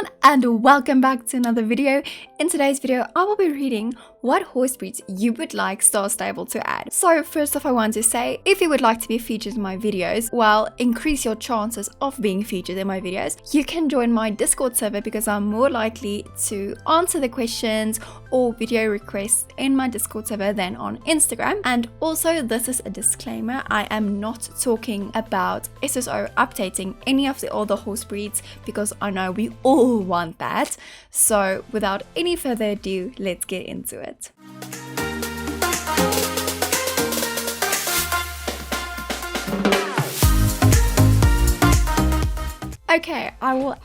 everyone, and welcome back to another video. In today's video, I will be reading what horse breeds you would like Star Stable to add. So first off, I want to say, if you would like to be featured in my videos, well, increase your chances of being featured in my videos, you can join my Discord server because I'm more likely to answer the questions or video requests in my Discord server than on Instagram. And also, this is a disclaimer, I am not talking about SSO updating any of the older horse breeds because I know we all want that. So without any further ado, let's get into it. Okay,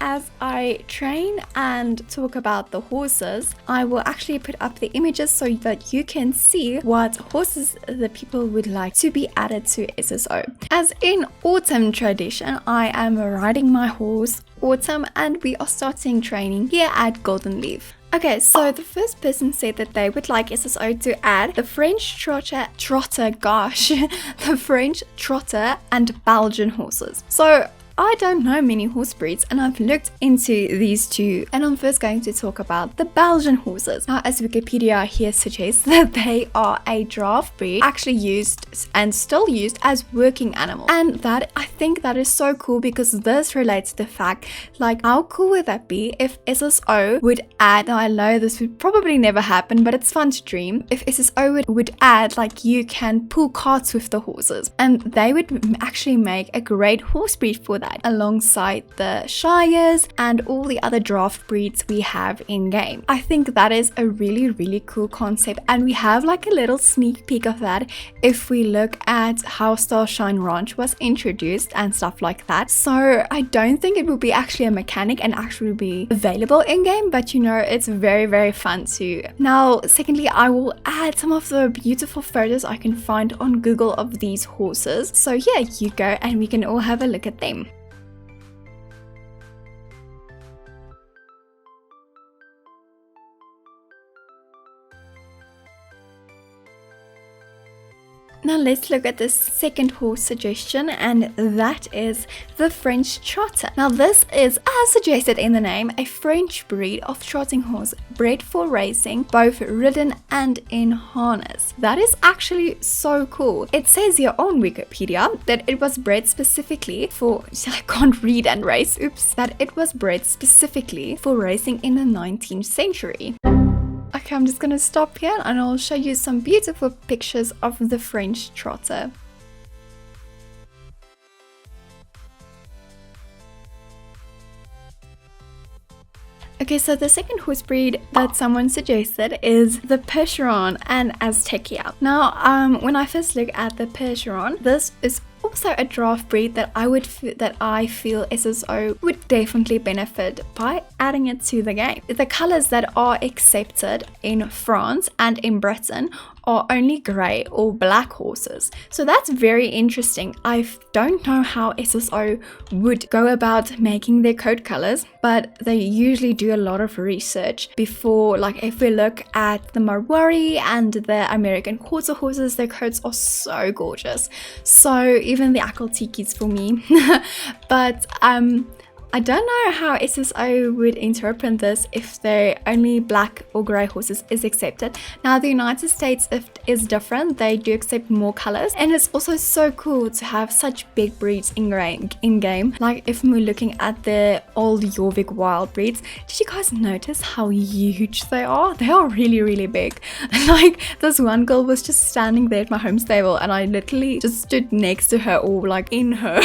as I train and talk about the horses, I will actually put up the images so that you can see what horses the people would like to be added to SSO. As in autumn tradition, I am riding my horse Autumn and we are starting training here at Golden Leaf. Okay, so the first person said that they would like SSO to add the French trotter, the French trotter and Belgian horses. So I don't know many horse breeds and I've looked into these two, and I'm first going to talk about the Belgian horses. Now, as Wikipedia here suggests, that they are a draft breed actually used and still used as working animals. And that, I think that is so cool because this relates to the fact, like, how cool would that be if SSO would add, now I know this would probably never happen, but it's fun to dream, if SSO would add, like, you can pull carts with the horses, and they would actually make a great horse breed for that, alongside the Shires and all the other draft breeds we have in game. I think that is a really cool concept, and we have like a little sneak peek of that if we look at how Starshine Ranch was introduced and stuff like that. So I don't think it will be actually a mechanic and actually be available in game, but you know, it's very fun too. Now, secondly, I will add some of the beautiful photos I can find on Google of these horses. So yeah, you go and we can all have a look at them. Now let's look at the second horse suggestion, and that is the French trotter. Now this is, as suggested in the name, a French breed of trotting horse bred for racing, both ridden and in harness. That is actually so cool. It says here on Wikipedia that it was bred specifically for, I can't read and race, that it was bred specifically for racing in the 19th century. Okay, I'm just gonna stop here and I'll show you some beautiful pictures of the French trotter. Okay, so the second horse breed that someone suggested is the Percheron and Aztecia. Now, when I first look at the Percheron, this is also a draft breed that I feel SSO would definitely benefit by adding it to the game. The colors that are accepted in France and in Britain are only grey or black horses. So that's very interesting. I don't know how SSO would go about making their coat colors, but they usually do a lot of research before, like if we look at the Marwari and the American quarter horses, their coats are so gorgeous. So even the Akaltikis for me. But I don't know how SSO would interpret this if they're only black or grey horses is accepted. Now the United States is different, they do accept more colors, and it's also so cool to have such big breeds in game. Like if we're looking at the old Jorvik wild breeds, did you guys notice how huge they are? They are really big. Like this one girl was just standing there at my home stable and I literally just stood next to her or like in her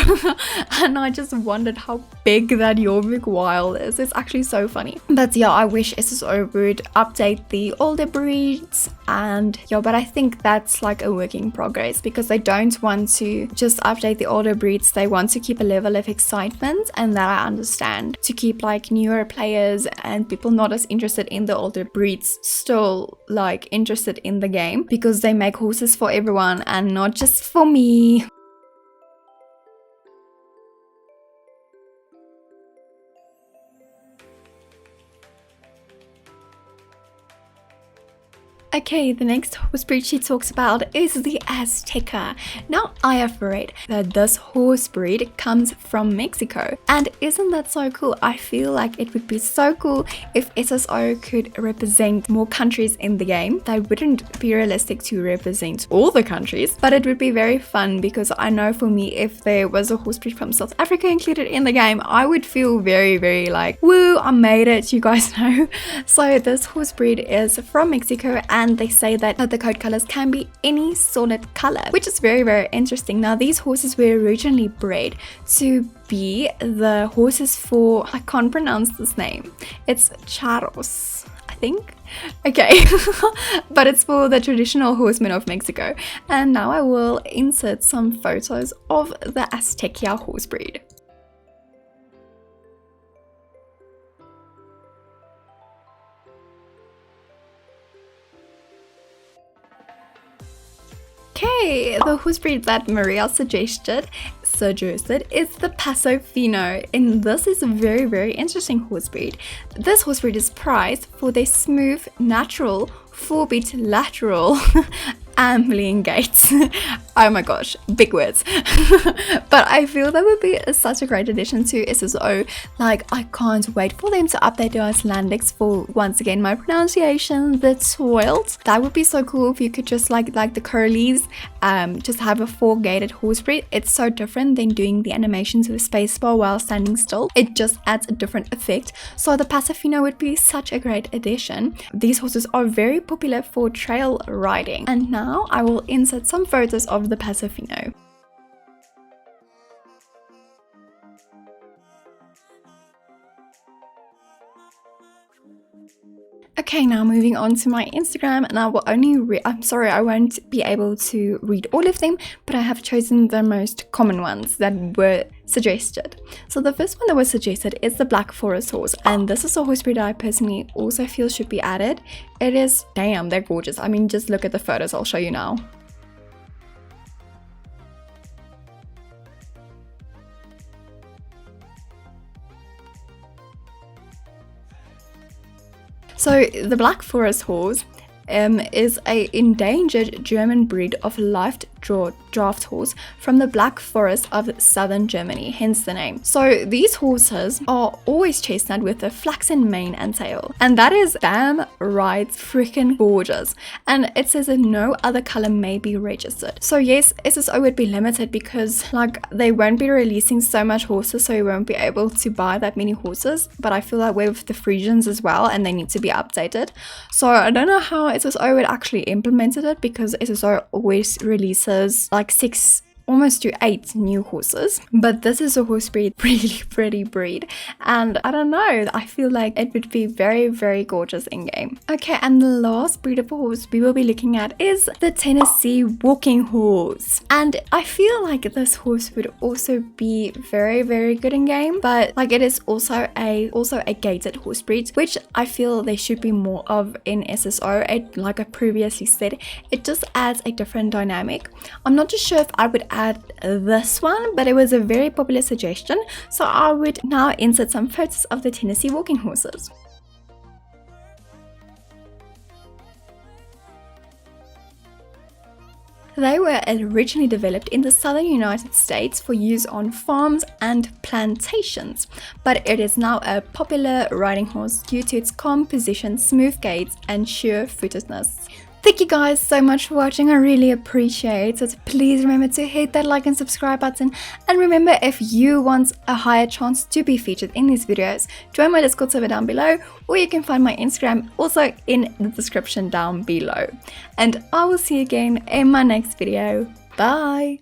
and I just wondered how big that Jorvik wild is. It's actually so funny. But yeah, I wish SSO would update the older breeds, and yeah, but I think that's like a work in progress because they don't want to just update the older breeds. They want to keep a level of excitement, and that I understand, to keep like newer players and people not as interested in the older breeds still like interested in the game, because they make horses for everyone and not just for me. Okay, the next horse breed she talks about is the Azteca. Now I have read that this horse breed comes from Mexico, and isn't that so cool? I feel like it would be so cool if SSO could represent more countries in the game. They wouldn't be realistic to represent all the countries, but it would be very fun because I know for me, if there was a horse breed from South Africa included in the game, I would feel very like, woo, I made it, you guys know. So this horse breed is from Mexico, and they say that the coat colors can be any solid color, which is very interesting. Now these horses were originally bred to be the horses for, I can't pronounce this name, it's charros, I think. Okay, but it's for the traditional horsemen of Mexico. And now I will insert some photos of the Azteca horse breed. Okay, the horse breed that Maria suggested is the Paso Fino, and this is a very interesting horse breed. This horse breed is prized for their smooth, natural, 4-beat lateral ambling gaits. Oh my gosh, big words. But I feel that would be such a great addition to SSO. Like, I can't wait for them to update their Icelandics for, once again, my pronunciation, the soiled. That would be so cool if you could just like the curlies, just have a 4-gated horse breed. It's so different than doing the animations with spacebar while standing still. It just adds a different effect. So the Paso Fino would be such a great addition. These horses are very popular for trail riding. And now I will insert some photos of the Paso Fino. Okay, now moving on to my Instagram, and I will only I'm sorry, I won't be able to read all of them, but I have chosen the most common ones that were suggested. So the first one that was suggested is the Black Forest horse, and this is a horse breed I personally also feel should be added. It is, damn, they're gorgeous. I mean, just look at the photos, I'll show you now. So the Black Forest horse is a endangered German breed of live draft horse from the Black Forest of southern Germany, hence the name. So these horses are always chestnut with a flaxen mane and tail, and that is damn right freaking gorgeous. And it says that no other color may be registered. So yes, SSO would be limited because like they won't be releasing so much horses, so you won't be able to buy that many horses. But I feel that way with the Frisians as well, and they need to be updated. So I don't know how SSO would actually implemented it, because SSO always releases like 6 almost to 8 new horses, but this is a horse breed, really pretty breed, and I don't know, I feel like it would be very gorgeous in game. Okay, and the last breed of horse we will be looking at is the Tennessee walking horse, and I feel like this horse would also be very good in game, but like it is also a gated horse breed, which I feel there should be more of in SSO. Like I previously said, it just adds a different dynamic. I'm not too sure if I would add this one, but it was a very popular suggestion, so I would now insert some photos of the Tennessee walking horses. They were originally developed in the southern United States for use on farms and plantations, but it is now a popular riding horse due to its calm position, smooth gaits, and sure-footedness. Thank you guys so much for watching, I really appreciate it. Please remember to hit that like and subscribe button, and remember, if you want a higher chance to be featured in these videos, join my Discord server down below, or you can find my Instagram also in the description down below. And I will see you again in my next video. Bye!